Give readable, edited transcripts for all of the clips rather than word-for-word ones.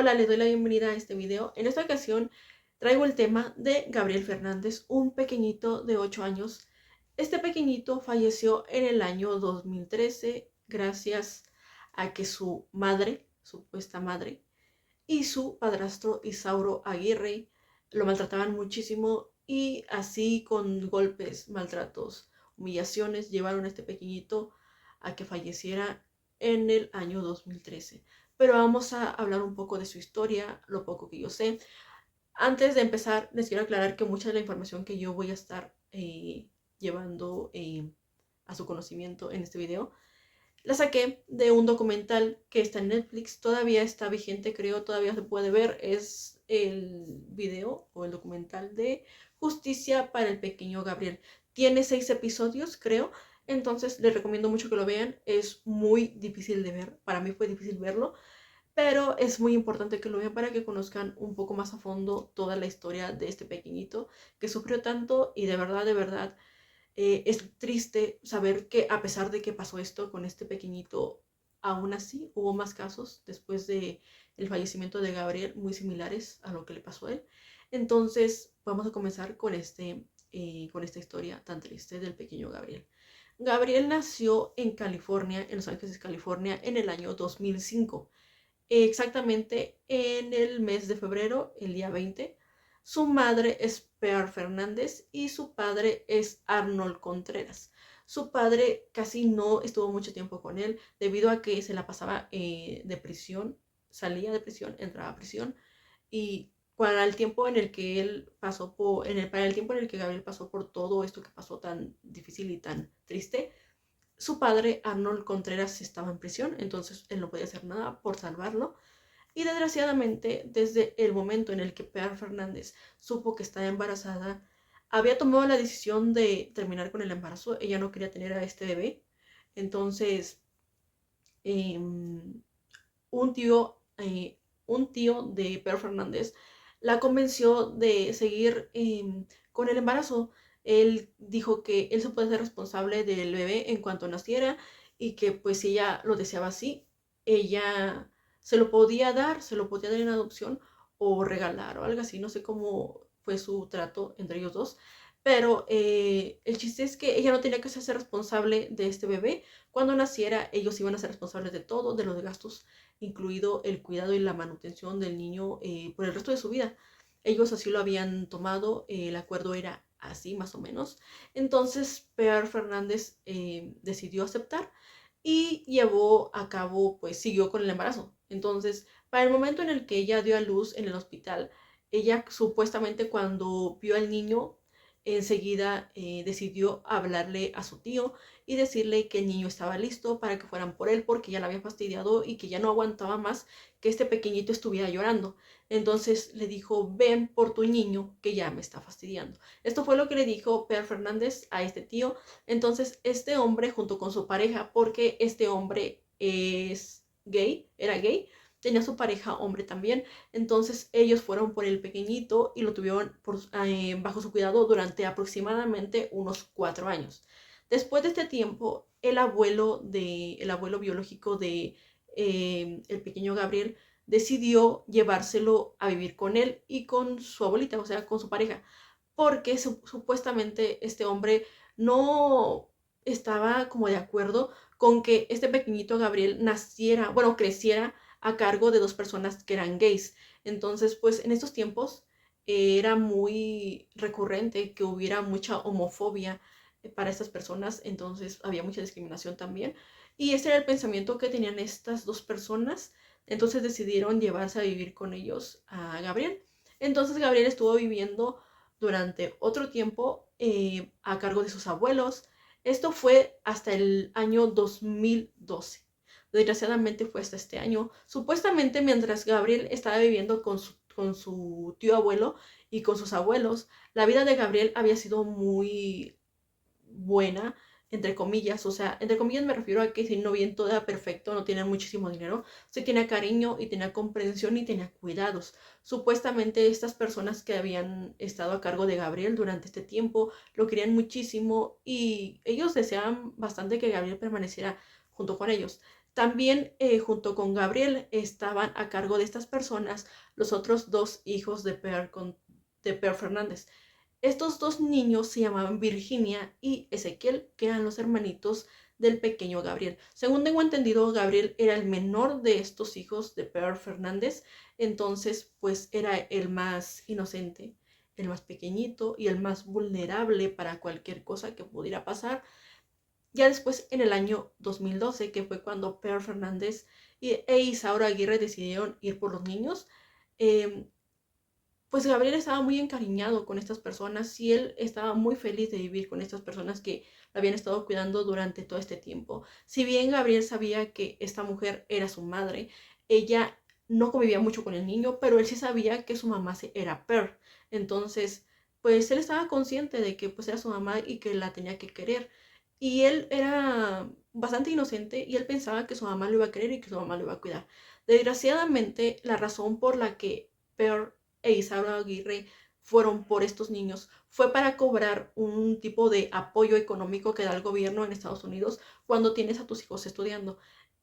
Hola, les doy la bienvenida a este video. En esta ocasión traigo el tema de Gabriel Fernández, un pequeñito de 8 años. Este pequeñito falleció en el año 2013 gracias a que su madre, supuesta madre, y su padrastro Isauro Aguirre lo maltrataban muchísimo y así con golpes, maltratos, humillaciones llevaron a este pequeñito a que falleciera en el año 2013. Pero vamos a hablar un poco de su historia, lo poco que yo sé. Antes de empezar, les quiero aclarar que mucha de la información que yo voy a estar llevando a su conocimiento en este video la saqué de un documental que está en Netflix, todavía está vigente, creo, todavía se puede ver. Es el video o el documental de Justicia para el Pequeño Gabriel. Tiene 6 episodios, creo, entonces les recomiendo mucho que lo vean. Es muy difícil de ver, para mí fue difícil verlo, pero es muy importante que lo vean para que conozcan un poco más a fondo toda la historia de este pequeñito que sufrió tanto y de verdad, es triste saber que a pesar de que pasó esto con este pequeñito, aún así hubo más casos después de el fallecimiento de Gabriel muy similares a lo que le pasó a él. Entonces vamos a comenzar con esta historia tan triste del pequeño Gabriel. Gabriel nació en California, en Los Ángeles, California, en el año 2005, exactamente en el mes de febrero, el día 20. Su madre es Pear Fernández y su padre es Arnold Contreras. Su padre casi no estuvo mucho tiempo con él debido a que se la pasaba de prisión, salía de prisión, entraba a prisión, y para el tiempo en el que él pasó para el tiempo en el que Gabriel pasó por todo esto que pasó tan difícil y tan triste, su padre Arnold Contreras estaba en prisión, entonces él no podía hacer nada por salvarlo. Y desgraciadamente, desde el momento en el que Pear Fernández supo que estaba embarazada, había tomado la decisión de terminar con el embarazo. Ella no quería tener a este bebé. Entonces, eh, un tío, un tío de Pear Fernández la convenció de seguir con el embarazo. Él dijo que él se puede ser responsable del bebé en cuanto naciera y que pues si ella lo deseaba así, ella se lo podía dar en adopción o regalar o algo así. No sé cómo fue su trato entre ellos dos, pero el chiste es que ella no tenía que ser responsable de este bebé. Cuando naciera, ellos iban a ser responsables de todo, de los gastos, incluido el cuidado y la manutención del niño por el resto de su vida. Ellos así lo habían tomado, el acuerdo era así más o menos. Entonces Pear Fernández decidió aceptar y llevó a cabo, pues siguió con el embarazo. Entonces, para el momento en el que ella dio a luz en el hospital, ella supuestamente cuando vio al niño, enseguida decidió hablarle a su tío y decirle que el niño estaba listo para que fueran por él porque ya la había fastidiado y que ya no aguantaba más que este pequeñito estuviera llorando. Entonces le dijo, ven por tu niño que ya me está fastidiando. Esto fue lo que le dijo Per Fernández a este tío. Entonces este hombre junto con su pareja, porque este hombre es gay, era gay, tenía su pareja hombre también, entonces ellos fueron por el pequeñito y lo tuvieron bajo su cuidado durante aproximadamente unos 4 años. Después de este tiempo, el abuelo biológico de el pequeño Gabriel decidió llevárselo a vivir con él y con su abuelita, o sea, con su pareja, porque supuestamente este hombre no estaba como de acuerdo con que este pequeñito Gabriel naciera, bueno, creciera a cargo de dos personas que eran gays. Entonces, pues en estos tiempos era muy recurrente que hubiera mucha homofobia para estas personas, entonces había mucha discriminación también. Y ese era el pensamiento que tenían estas dos personas, entonces decidieron llevarse a vivir con ellos a Gabriel. Entonces Gabriel estuvo viviendo durante otro tiempo a cargo de sus abuelos. Esto fue hasta el año 2012. Desgraciadamente fue hasta este año. Supuestamente mientras Gabriel estaba viviendo con su tío abuelo y con sus abuelos, la vida de Gabriel había sido muy buena, entre comillas. O sea, entre comillas me refiero a que si no bien todo era perfecto, no tenía muchísimo dinero, se tenía cariño y tenía comprensión y tenía cuidados. Supuestamente estas personas que habían estado a cargo de Gabriel durante este tiempo lo querían muchísimo y ellos deseaban bastante que Gabriel permaneciera junto con ellos. También junto con Gabriel estaban a cargo de estas personas los otros dos hijos de Per Fernández. Estos dos niños se llamaban Virginia y Ezequiel, que eran los hermanitos del pequeño Gabriel. Según tengo entendido, Gabriel era el menor de estos hijos de Per Fernández, entonces pues era el más inocente, el más pequeñito y el más vulnerable para cualquier cosa que pudiera pasar. Ya después, en el año 2012, que fue cuando Per Fernández e Isaura Aguirre decidieron ir por los niños, pues Gabriel estaba muy encariñado con estas personas y él estaba muy feliz de vivir con estas personas que lo habían estado cuidando durante todo este tiempo. Si bien Gabriel sabía que esta mujer era su madre, ella no convivía mucho con el niño, pero él sí sabía que su mamá era Per. Entonces, pues él estaba consciente de que pues era su mamá y que la tenía que querer. Y él era bastante inocente y él pensaba que su mamá lo iba a querer y que su mamá lo iba a cuidar. Desgraciadamente, la razón por la que Per e Isaura Aguirre fueron por estos niños fue para cobrar un tipo de apoyo económico que da el gobierno en Estados Unidos cuando tienes a tus hijos estudiando.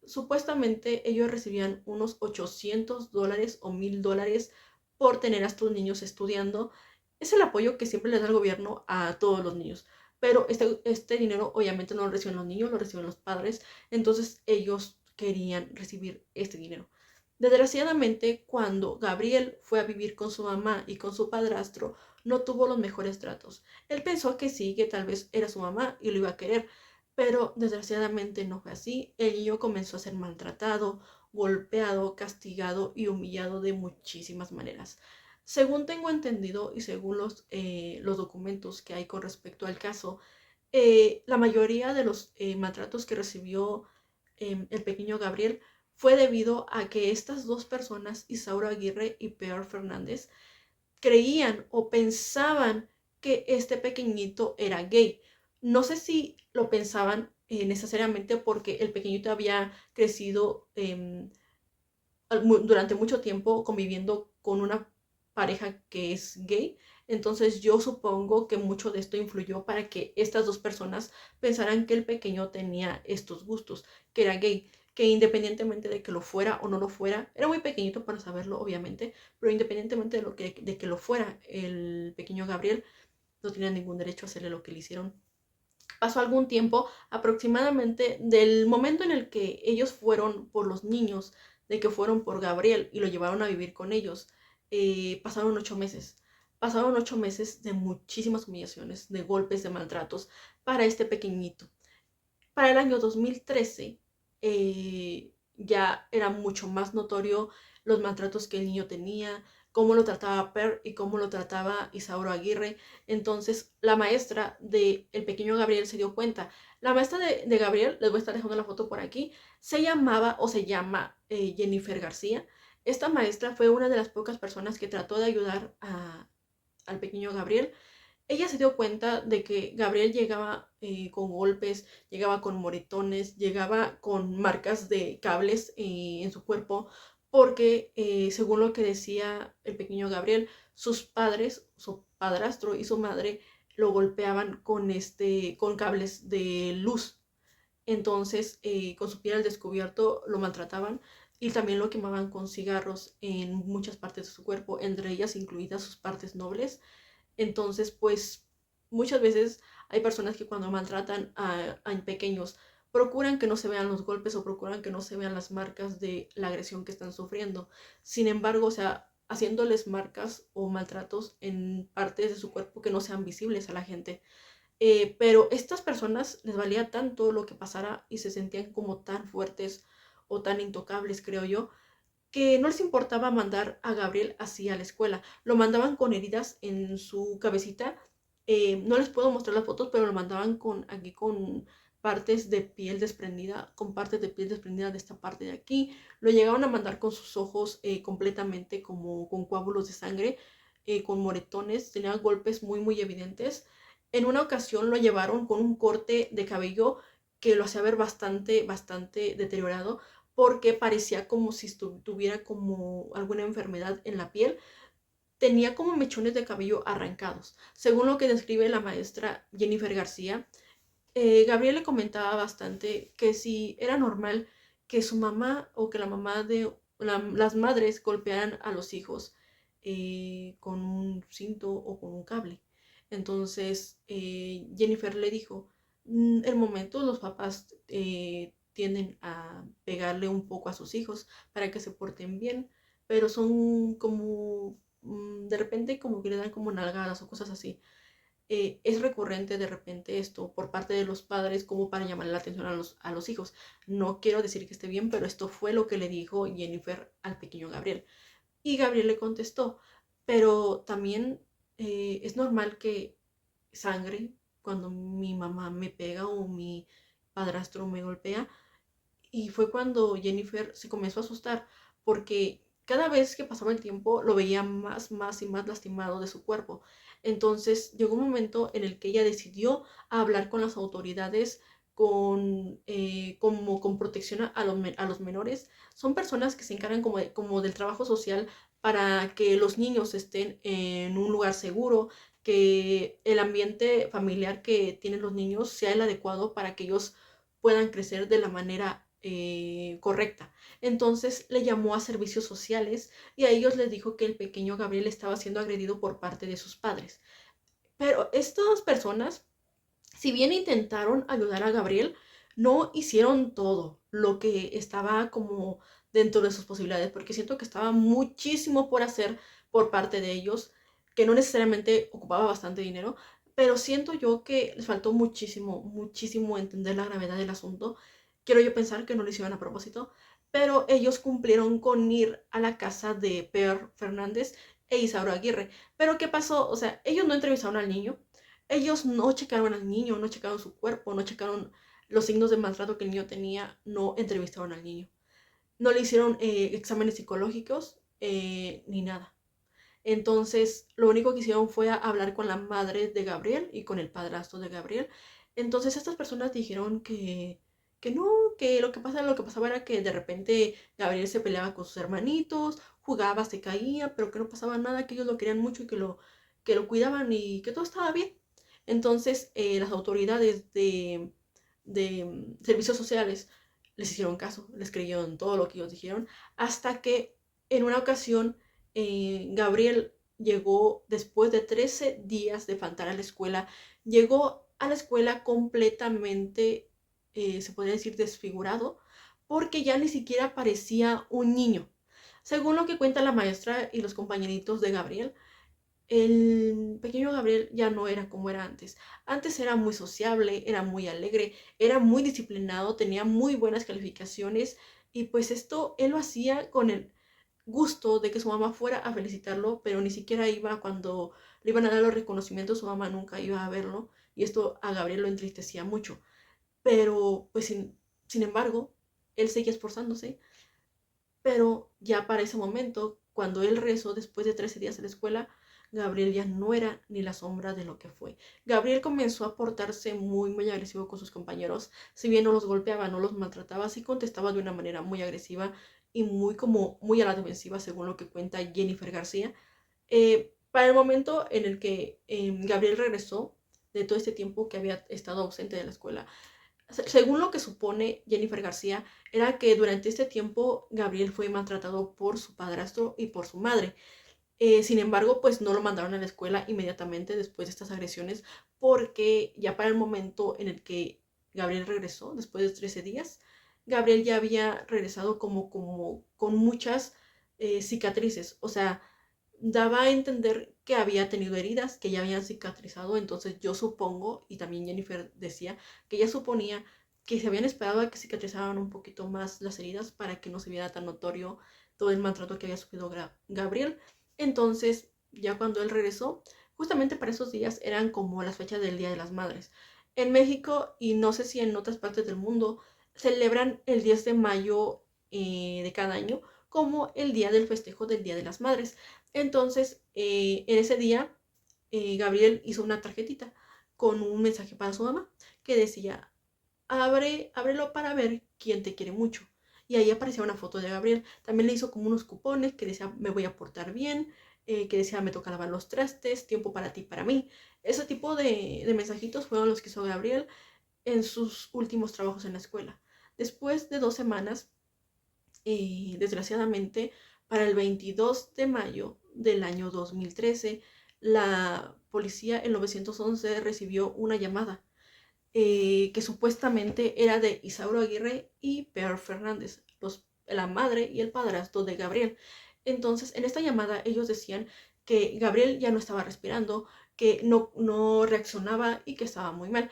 Supuestamente ellos recibían unos $800 o $1000 por tener a estos niños estudiando. Es el apoyo que siempre les da el gobierno a todos los niños. Pero este dinero obviamente no lo reciben los niños, lo reciben los padres. Entonces ellos querían recibir este dinero. Desgraciadamente, cuando Gabriel fue a vivir con su mamá y con su padrastro, no tuvo los mejores tratos. Él pensó que sí, que tal vez era su mamá y lo iba a querer, pero desgraciadamente no fue así. El niño comenzó a ser maltratado, golpeado, castigado y humillado de muchísimas maneras. Según tengo entendido y según los documentos que hay con respecto al caso, la mayoría de los maltratos que recibió el pequeño Gabriel fue debido a que estas dos personas, Isaura Aguirre y Per Fernández, creían o pensaban que este pequeñito era gay. No sé si lo pensaban necesariamente porque el pequeñito había crecido durante mucho tiempo conviviendo con una pareja que es gay. Entonces yo supongo que mucho de esto influyó para que estas dos personas pensaran que el pequeño tenía estos gustos, que era gay, que independientemente de que lo fuera o no lo fuera, era muy pequeñito para saberlo obviamente, pero independientemente de que lo fuera, el pequeño Gabriel no tenía ningún derecho a hacerle lo que le hicieron. Pasó algún tiempo, aproximadamente del momento en el que ellos fueron por los niños, de que fueron por Gabriel y lo llevaron a vivir con ellos, pasaron 8 meses. Pasaron 8 meses de muchísimas humillaciones, de golpes, de maltratos para este pequeñito. Para el año 2013 ya era mucho más notorio los maltratos que el niño tenía, cómo lo trataba Per y cómo lo trataba Isauro Aguirre. Entonces la maestra del pequeño Gabriel se dio cuenta. La maestra de Gabriel, les voy a estar dejando la foto por aquí, se llamaba o se llama Jennifer García. Esta maestra fue una de las pocas personas que trató de ayudar al pequeño Gabriel. Ella se dio cuenta de que Gabriel llegaba con golpes, llegaba con moretones, llegaba con marcas de cables en su cuerpo, porque según lo que decía el pequeño Gabriel, sus padres, su padrastro y su madre lo golpeaban con cables de luz. Entonces, con su piel al descubierto lo maltrataban y también lo quemaban con cigarros en muchas partes de su cuerpo, entre ellas incluidas sus partes nobles. Entonces, pues muchas veces hay personas que cuando maltratan a pequeños procuran que no se vean los golpes o procuran que no se vean las marcas de la agresión que están sufriendo. Sin embargo, o sea, haciéndoles marcas o maltratos en partes de su cuerpo que no sean visibles a la gente. Pero estas personas les valía tanto lo que pasara y se sentían como tan fuertes o tan intocables, creo yo, que no les importaba mandar a Gabriel así a la escuela. Lo mandaban con heridas en su cabecita. No les puedo mostrar las fotos, pero lo mandaban aquí con partes de piel desprendida, con partes de piel desprendida de esta parte de aquí. Lo llegaban a mandar con sus ojos completamente como con coágulos de sangre, con moretones. Tenía golpes muy, muy evidentes. En una ocasión lo llevaron con un corte de cabello que lo hacía ver bastante, bastante deteriorado porque parecía como si tuviera como alguna enfermedad en la piel. Tenía como mechones de cabello arrancados. Según lo que describe la maestra Jennifer García, Gabriel le comentaba bastante que si era normal que su mamá o que la mamá de las madres golpearan a los hijos con un cinto o con un cable. Entonces Jennifer le dijo, en momentos los papás tienden a pegarle un poco a sus hijos para que se porten bien, pero son como, de repente como que le dan como nalgadas o cosas así. Es recurrente de repente esto por parte de los padres como para llamar la atención a los hijos. No quiero decir que esté bien, pero esto fue lo que le dijo Jennifer al pequeño Gabriel. Y Gabriel le contestó, pero también es normal que sangre cuando mi mamá me pega o mi padrastro me golpea. Y fue cuando Jennifer se comenzó a asustar porque cada vez que pasaba el tiempo lo veía más y más lastimado de su cuerpo. Entonces llegó un momento en el que ella decidió hablar con las autoridades como con protección a los menores. Son personas que se encargan como del trabajo social para que los niños estén en un lugar seguro, que el ambiente familiar que tienen los niños sea el adecuado para que ellos puedan crecer de la manera correcta. Entonces le llamó a servicios sociales y a ellos les dijo que el pequeño Gabriel estaba siendo agredido por parte de sus padres. Pero estas personas, si bien intentaron ayudar a Gabriel, no hicieron todo lo que estaba como dentro de sus posibilidades, porque siento que estaba muchísimo por hacer por parte de ellos, que no necesariamente ocupaba bastante dinero, pero siento yo que les faltó muchísimo entender la gravedad del asunto. Quiero yo pensar que no lo hicieron a propósito, pero ellos cumplieron con ir a la casa de Per Fernández e Isauro Aguirre. Pero ¿qué pasó? O sea, ellos no entrevistaron al niño, ellos no checaron al niño, no checaron su cuerpo, no checaron los signos de maltrato que el niño tenía, no entrevistaron al niño. No le hicieron exámenes psicológicos ni nada. Entonces, lo único que hicieron fue hablar con la madre de Gabriel y con el padrastro de Gabriel. Entonces, estas personas dijeron que no, que lo que pasaba era que de repente Gabriel se peleaba con sus hermanitos, jugaba, se caía, pero que no pasaba nada, que ellos lo querían mucho y que lo cuidaban y que todo estaba bien. Entonces, las autoridades de servicios sociales les hicieron caso, les creyeron todo lo que ellos dijeron, hasta que en una ocasión Gabriel llegó después de 13 días de faltar a la escuela, llegó a la escuela completamente, se podría decir, desfigurado, porque ya ni siquiera parecía un niño. Según lo que cuenta la maestra y los compañeritos de Gabriel, el pequeño Gabriel ya no era como era antes. Antes era muy sociable, era muy alegre, era muy disciplinado, tenía muy buenas calificaciones y pues esto él lo hacía con el gusto de que su mamá fuera a felicitarlo, pero ni siquiera iba cuando le iban a dar los reconocimientos, su mamá nunca iba a verlo y esto a Gabriel lo entristecía mucho. Pero pues sin embargo, él seguía esforzándose, pero ya para ese momento, cuando él rezó después de 13 días en la escuela, Gabriel ya no era ni la sombra de lo que fue. Gabriel comenzó a portarse muy agresivo con sus compañeros. Si bien no los golpeaba, no los maltrataba, sí contestaba de una manera muy agresiva y muy a la defensiva, según lo que cuenta Jennifer García. Para el momento en el que Gabriel regresó, de todo este tiempo que había estado ausente de la escuela, según lo que supone Jennifer García, era que durante este tiempo Gabriel fue maltratado por su padrastro y por su madre. Sin embargo, pues no lo mandaron a la escuela inmediatamente después de estas agresiones, porque ya para el momento en el que Gabriel regresó, después de 13 días, Gabriel ya había regresado como con muchas cicatrices. O sea, daba a entender que había tenido heridas que ya habían cicatrizado, entonces yo supongo, y también Jennifer decía, que ella suponía que se habían esperado a que cicatrizaran un poquito más las heridas para que no se viera tan notorio todo el maltrato que había sufrido Gabriel. Entonces, ya cuando él regresó, justamente para esos días eran como las fechas del Día de las Madres. En México, y no sé si en otras partes del mundo, celebran el 10 de mayo de cada año como el día del festejo del Día de las Madres. Entonces, en ese día, Gabriel hizo una tarjetita con un mensaje para su mamá que decía, ábrelo para ver quién te quiere mucho. Y ahí aparecía una foto de Gabriel. También le hizo como unos cupones que decía, me voy a portar bien, que decía, me toca lavar los trastes, tiempo para ti, para mí. Ese tipo de mensajitos fueron los que hizo Gabriel en sus últimos trabajos en la escuela. Después de 2 semanas, desgraciadamente, para el 22 de mayo del año 2013, la policía en 911 recibió una llamada que supuestamente era de Isauro Aguirre y Per Fernández, la madre y el padrastro de Gabriel. Entonces, en esta llamada ellos decían que Gabriel ya no estaba respirando, que no reaccionaba y que estaba muy mal.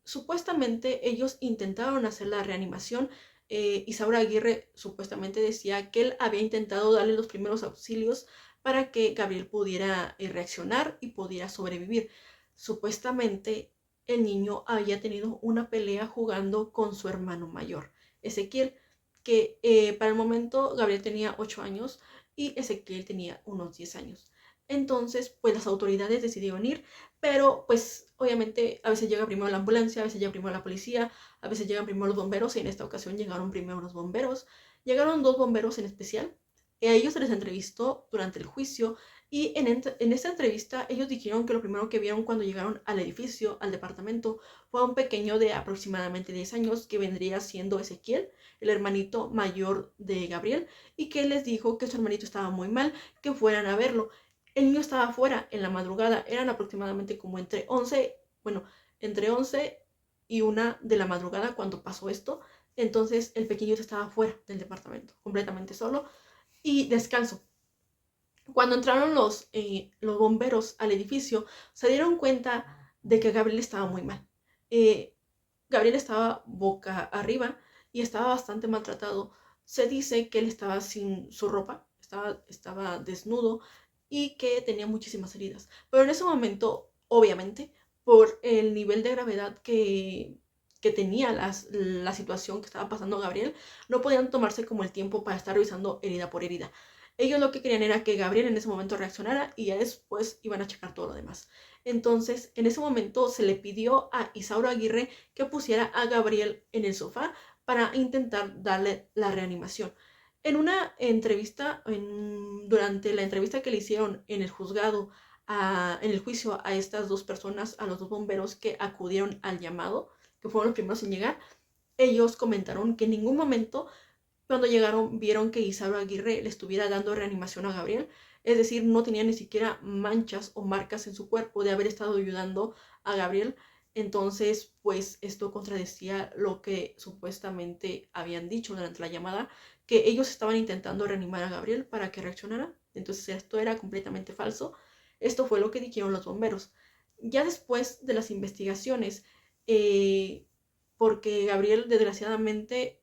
Supuestamente ellos intentaron hacer la reanimación. Isaura Aguirre supuestamente decía que él había intentado darle los primeros auxilios para que Gabriel pudiera reaccionar y pudiera sobrevivir. Supuestamente el niño había tenido una pelea jugando con su hermano mayor, Ezequiel, que para el momento Gabriel tenía 8 años y Ezequiel tenía unos 10 años. Entonces, pues las autoridades decidieron ir, pero pues obviamente a veces llega primero la ambulancia, a veces llega primero la policía, a veces llegan primero los bomberos y en esta ocasión llegaron primero los bomberos. Llegaron 2 bomberos en especial. A ellos se les entrevistó durante el juicio y en esta entrevista ellos dijeron que lo primero que vieron cuando llegaron al edificio, al departamento, fue a un pequeño de aproximadamente 10 años que vendría siendo Ezequiel, el hermanito mayor de Gabriel, y que les dijo que su hermanito estaba muy mal, que fueran a verlo. El niño estaba afuera en la madrugada, eran aproximadamente como entre 11 y 1 de la madrugada cuando pasó esto. Entonces el pequeñito estaba fuera del departamento, completamente solo y descalzo. Cuando entraron los bomberos al edificio, se dieron cuenta de que Gabriel estaba muy mal. Gabriel estaba boca arriba y estaba bastante maltratado. Se dice que él estaba sin su ropa, estaba desnudo y que tenía muchísimas heridas. Pero en ese momento, obviamente, por el nivel de gravedad que tenía la situación que estaba pasando Gabriel, no podían tomarse como el tiempo para estar revisando herida por herida. Ellos lo que querían era que Gabriel en ese momento reaccionara y ya después iban a checar todo lo demás. Entonces, en ese momento se le pidió a Isauro Aguirre que pusiera a Gabriel en el sofá para intentar darle la reanimación. En una entrevista, durante la entrevista que le hicieron en el juzgado, en el juicio a estas 2 personas, a los 2 bomberos que acudieron al llamado, que fueron los primeros en llegar, ellos comentaron que en ningún momento cuando llegaron vieron que Isauro Aguirre le estuviera dando reanimación a Gabriel, es decir, no tenía ni siquiera manchas o marcas en su cuerpo de haber estado ayudando a Gabriel. Entonces, pues esto contradecía lo que supuestamente habían dicho durante la llamada, que ellos estaban intentando reanimar a Gabriel para que reaccionara. Entonces esto era completamente falso. Esto fue lo que dijeron los bomberos. Ya después de las investigaciones, porque Gabriel desgraciadamente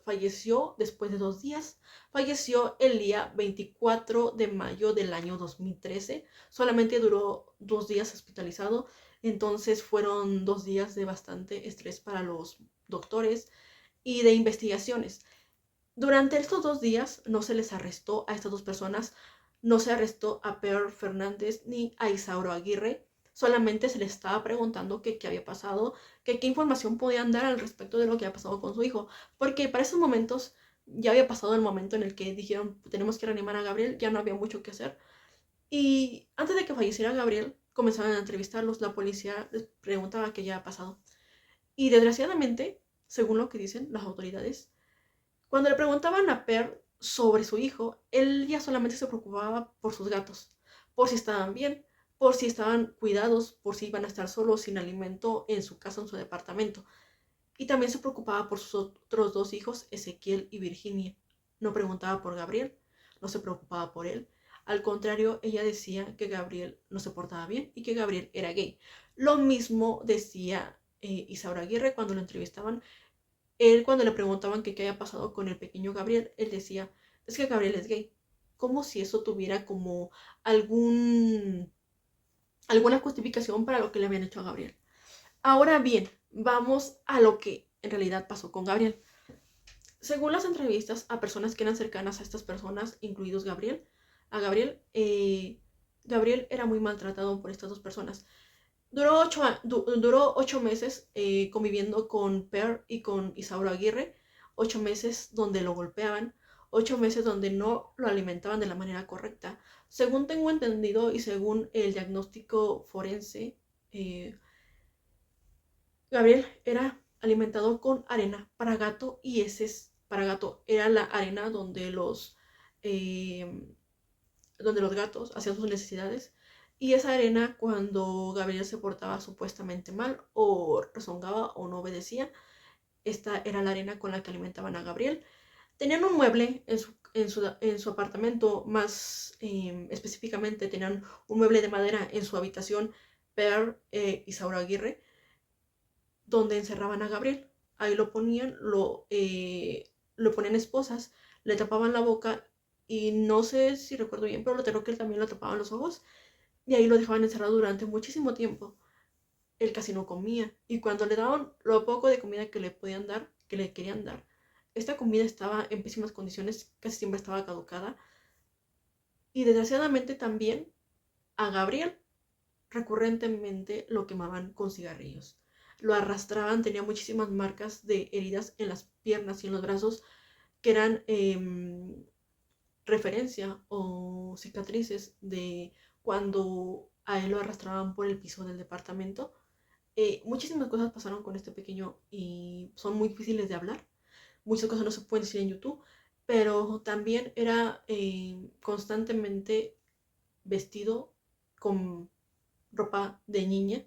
falleció después de 2 días. Falleció el día 24 de mayo del año 2013. Solamente duró 2 días hospitalizado. Entonces fueron 2 días de bastante estrés para los doctores y de investigaciones. Durante estos 2 días no se les arrestó a estas 2 personas. No se arrestó a Per Fernández ni a Isauro Aguirre. Solamente se les estaba preguntando qué había pasado, qué información podían dar al respecto de lo que había pasado con su hijo. Porque para esos momentos ya había pasado el momento en el que dijeron tenemos que reanimar a Gabriel, ya no había mucho que hacer. Y antes de que falleciera Gabriel, comenzaron a entrevistarlos, la policía les preguntaba qué había pasado. Y desgraciadamente, según lo que dicen las autoridades, cuando le preguntaban a Per sobre su hijo, él ya solamente se preocupaba por sus gatos, por si estaban bien, por si estaban cuidados, por si iban a estar solos sin alimento en su casa, en su departamento. Y también se preocupaba por sus otros 2 hijos, Ezequiel y Virginia. No preguntaba por Gabriel, no se preocupaba por él. Al contrario, ella decía que Gabriel no se portaba bien y que Gabriel era gay. Lo mismo decía Isaura Aguirre cuando lo entrevistaban. Él, cuando le preguntaban qué había pasado con el pequeño Gabriel, él decía, es que Gabriel es gay. Como si eso tuviera como alguna justificación para lo que le habían hecho a Gabriel. Ahora bien, vamos a lo que en realidad pasó con Gabriel. Según las entrevistas a personas que eran cercanas a estas personas, incluidos Gabriel, Gabriel era muy maltratado por estas 2 personas. Duró 8 meses conviviendo con Per y con Isauro Aguirre, 8 meses donde lo golpeaban, 8 meses donde no lo alimentaban de la manera correcta. Según tengo entendido y según el diagnóstico forense, Gabriel era alimentado con arena para gato y heces para gato era la arena donde los gatos hacían sus necesidades. Y esa arena, cuando Gabriel se portaba supuestamente mal o rezongaba o no obedecía, esta era la arena con la que alimentaban a Gabriel. Tenían un mueble en su apartamento, más específicamente tenían un mueble de madera en su habitación, Per y Saura Aguirre, donde encerraban a Gabriel. Ahí lo ponían esposas, le tapaban la boca y no sé si recuerdo bien, pero lo tengo que también le tapaban los ojos y ahí lo dejaban encerrado durante muchísimo tiempo. Él casi no comía y cuando le daban lo poco de comida que le podían dar, que le querían dar, esta comida estaba en pésimas condiciones, casi siempre estaba caducada. Y desgraciadamente también a Gabriel recurrentemente lo quemaban con cigarrillos. Lo arrastraban, tenía muchísimas marcas de heridas en las piernas y en los brazos que eran referencia o cicatrices de cuando a él lo arrastraban por el piso del departamento. Muchísimas cosas pasaron con este pequeño y son muy difíciles de hablar. Muchas cosas no se pueden decir en YouTube, pero también era constantemente vestido con ropa de niña.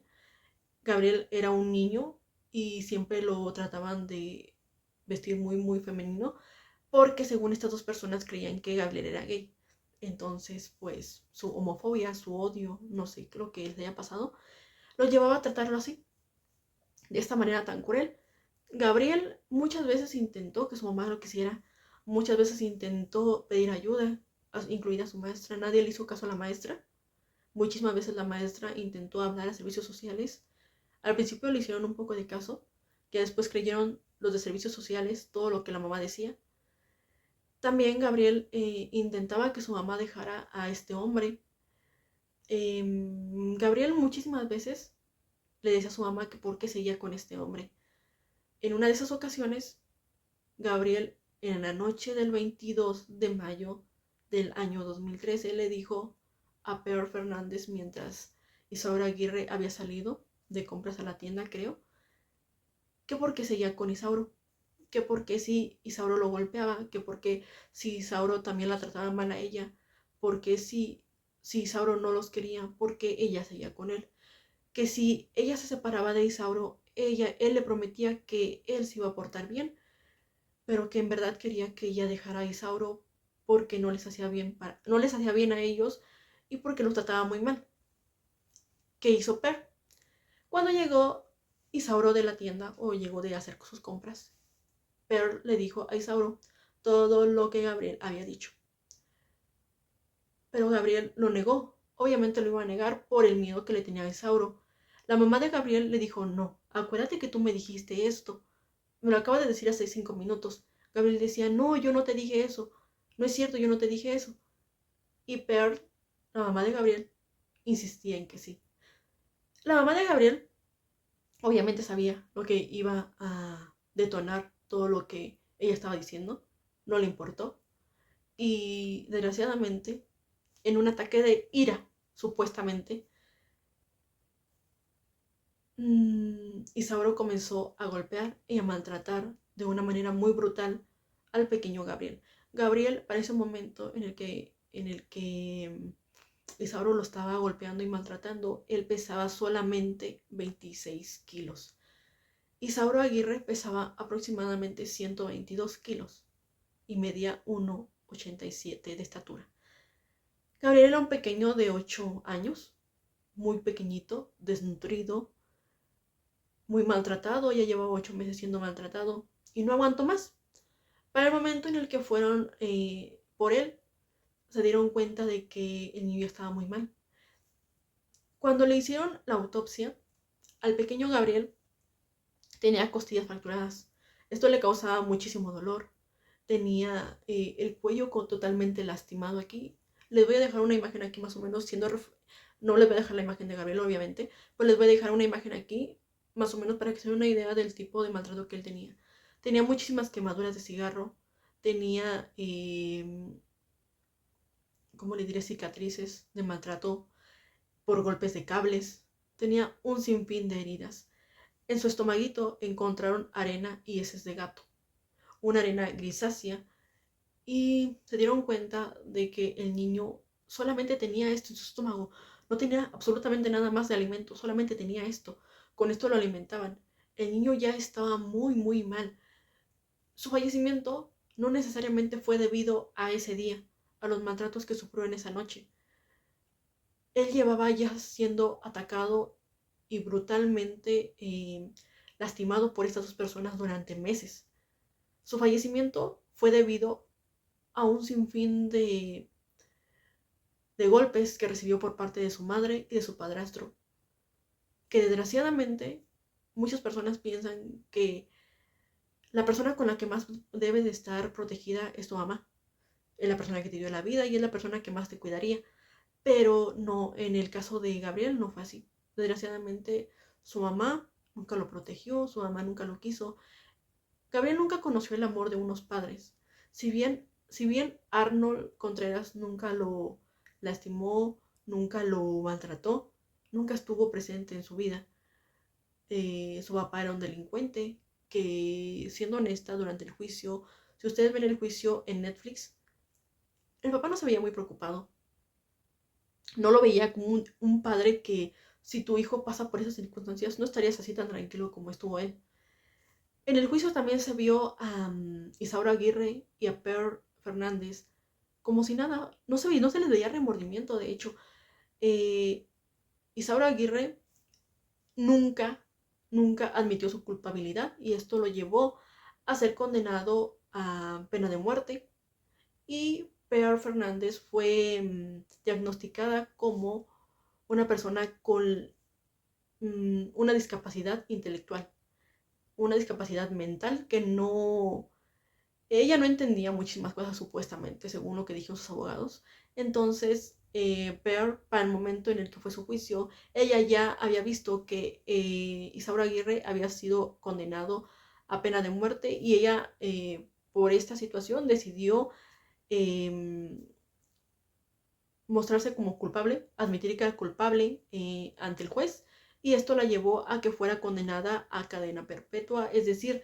Gabriel era un niño y siempre lo trataban de vestir muy, muy femenino, porque según estas dos personas creían que Gabriel era gay. Entonces, pues su homofobia, su odio, no sé lo que les haya pasado, lo llevaba a tratarlo así, de esta manera tan cruel. Gabriel muchas veces intentó que su mamá lo quisiera, muchas veces intentó pedir ayuda, incluida su maestra. Nadie le hizo caso a la maestra. Muchísimas veces la maestra intentó hablar a servicios sociales. Al principio le hicieron un poco de caso, que después creyeron los de servicios sociales todo lo que la mamá decía. También Gabriel intentaba que su mamá dejara a este hombre. Gabriel muchísimas veces le decía a su mamá que por qué seguía con este hombre. En una de esas ocasiones, Gabriel, en la noche del 22 de mayo del año 2013, le dijo a Per Fernández, mientras Isaura Aguirre había salido de compras a la tienda, creo, que porque seguía con Isauro, que porque si Isauro lo golpeaba, que porque si Isauro también la trataba mal a ella, porque si Isauro no los quería, porque ella seguía con él, que si ella se separaba de Isauro, él le prometía que él se iba a portar bien, pero que en verdad quería que ella dejara a Isauro porque no les hacía bien a ellos y porque los trataba muy mal. ¿Qué hizo Per? Cuando llegó Isauro de la tienda o llegó de hacer sus compras, Per le dijo a Isauro todo lo que Gabriel había dicho. Pero Gabriel lo negó. Obviamente lo iba a negar por el miedo que le tenía a Isauro. La mamá de Gabriel le dijo, no, acuérdate que tú me dijiste esto. Me lo acaba de decir hace 5 minutos. Gabriel decía, no, yo no te dije eso. No es cierto, yo no te dije eso. Y Per, la mamá de Gabriel, insistía en que sí. La mamá de Gabriel obviamente sabía lo que iba a detonar todo lo que ella estaba diciendo. No le importó. Y desgraciadamente, en un ataque de ira, supuestamente, Isauro comenzó a golpear y a maltratar de una manera muy brutal al pequeño Gabriel. Gabriel, para ese momento en el que Isauro lo estaba golpeando y maltratando, él pesaba solamente 26 kilos. Isauro Aguirre pesaba aproximadamente 122 kilos y medía 1,87 de estatura. Gabriel era un pequeño de 8 años, muy pequeñito, desnutrido, muy maltratado, ya llevaba 8 meses siendo maltratado y no aguantó más. Para el momento en el que fueron por él, se dieron cuenta de que el niño estaba muy mal. Cuando le hicieron la autopsia, al pequeño Gabriel tenía costillas fracturadas. Esto le causaba muchísimo dolor. Tenía el cuello totalmente lastimado aquí. Les voy a dejar una imagen aquí más o menos no les voy a dejar la imagen de Gabriel, obviamente, pues les voy a dejar una imagen aquí más o menos para que se den una idea del tipo de maltrato que él tenía. Tenía muchísimas quemaduras de cigarro, tenía, ¿cómo le diré?, cicatrices de maltrato por golpes de cables, tenía un sinfín de heridas. En su estomaguito encontraron arena y heces de gato. una arena grisácea, y se dieron cuenta de que el niño solamente tenía esto en su estómago, no tenía absolutamente nada más de alimento, solamente tenía esto, con esto lo alimentaban. El niño ya estaba muy, muy mal. Su fallecimiento no necesariamente fue debido a ese día, a los maltratos que sufrió en esa noche. Él llevaba ya siendo atacado y brutalmente lastimado por estas dos personas durante meses. Su fallecimiento fue debido a un sinfín de golpes que recibió por parte de su madre y de su padrastro, que desgraciadamente muchas personas piensan que la persona con la que más debe de estar protegida es tu mamá. Es la persona que te dio la vida y es la persona que más te cuidaría. Pero no, en el caso de Gabriel no fue así. Desgraciadamente su mamá nunca lo protegió, su mamá nunca lo quiso. Gabriel nunca conoció el amor de unos padres. Si bien Arnold Contreras nunca lo lastimó, nunca lo maltrató, nunca estuvo presente en su vida. Su papá era un delincuente que, siendo honesta, durante el juicio, si ustedes ven el juicio en Netflix, el papá no se veía muy preocupado. No lo veía como un padre que, si tu hijo pasa por esas circunstancias, no estarías así tan tranquilo como estuvo él. En el juicio también se vio a Isaura Aguirre y a Per Fernández como si nada, no se les veía remordimiento. De hecho, Isaura Aguirre nunca, nunca admitió su culpabilidad, y esto lo llevó a ser condenado a pena de muerte. Y Per Fernández fue diagnosticada como una persona con una discapacidad intelectual, una discapacidad mental que no... Ella no entendía muchísimas cosas supuestamente, según lo que dijeron sus abogados. Entonces, Per, para el momento en el que fue su juicio, ella ya había visto que Isaura Aguirre había sido condenado a pena de muerte, y ella, por esta situación, decidió mostrarse como culpable, admitir que era culpable ante el juez, y esto la llevó a que fuera condenada a cadena perpetua. Es decir,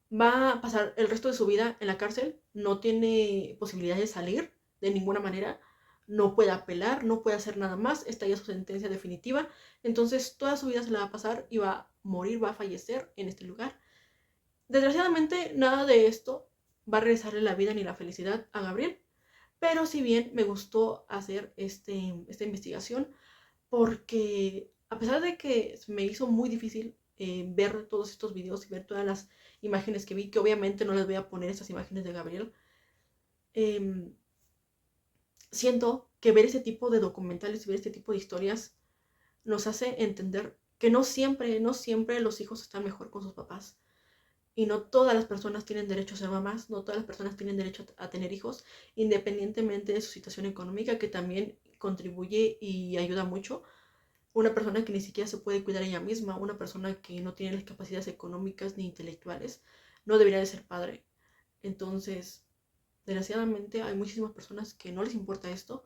va a pasar el resto de su vida en la cárcel, no tiene posibilidad de salir de ninguna manera, no puede apelar, no puede hacer nada más, esta ya es su sentencia definitiva. Entonces toda su vida se la va a pasar y va a morir, va a fallecer en este lugar. Desgraciadamente, nada de esto va a regresarle la vida ni la felicidad a Gabriel. Pero si bien me gustó hacer esta investigación, porque a pesar de que me hizo muy difícil ver todos estos videos y ver todas las imágenes que vi, que obviamente no les voy a poner estas imágenes de Gabriel, eh, siento que ver este tipo de documentales y ver este tipo de historias nos hace entender que no siempre, no siempre los hijos están mejor con sus papás. Y no todas las personas tienen derecho a ser mamás, no todas las personas tienen derecho a tener hijos, independientemente de su situación económica, que también contribuye y ayuda mucho. Una persona que ni siquiera se puede cuidar ella misma, una persona que no tiene las capacidades económicas ni intelectuales, no debería de ser padre. Entonces, desgraciadamente, hay muchísimas personas que no les importa esto,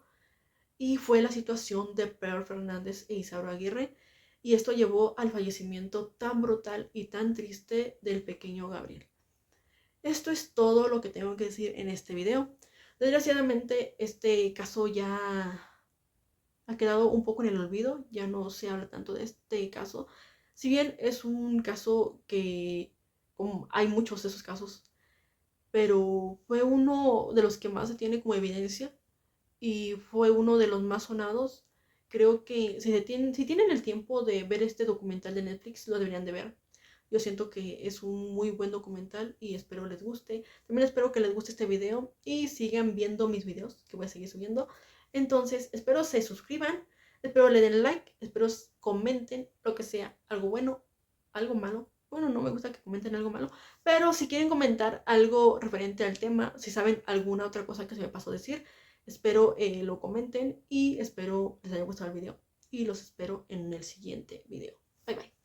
y fue la situación de Per Fernández e Isaura Aguirre, y esto llevó al fallecimiento tan brutal y tan triste del pequeño Gabriel. Esto es todo lo que tengo que decir en este video. Desgraciadamente, este caso ya ha quedado un poco en el olvido, ya no se habla tanto de este caso. Si bien es un caso que, como hay muchos de esos casos, pero fue uno de los que más se tiene como evidencia y fue uno de los más sonados. Creo que si tienen el tiempo de ver este documental de Netflix, lo deberían de ver. Yo siento que es un muy buen documental y espero les guste. También espero que les guste este video y sigan viendo mis videos que voy a seguir subiendo. Entonces, espero se suscriban, espero le den like, espero comenten lo que sea, algo bueno, algo malo. Bueno, no me gusta que comenten algo malo, pero si quieren comentar algo referente al tema, si saben alguna otra cosa que se me pasó a decir, espero lo comenten y espero les haya gustado el video. Y los espero en el siguiente video. Bye bye.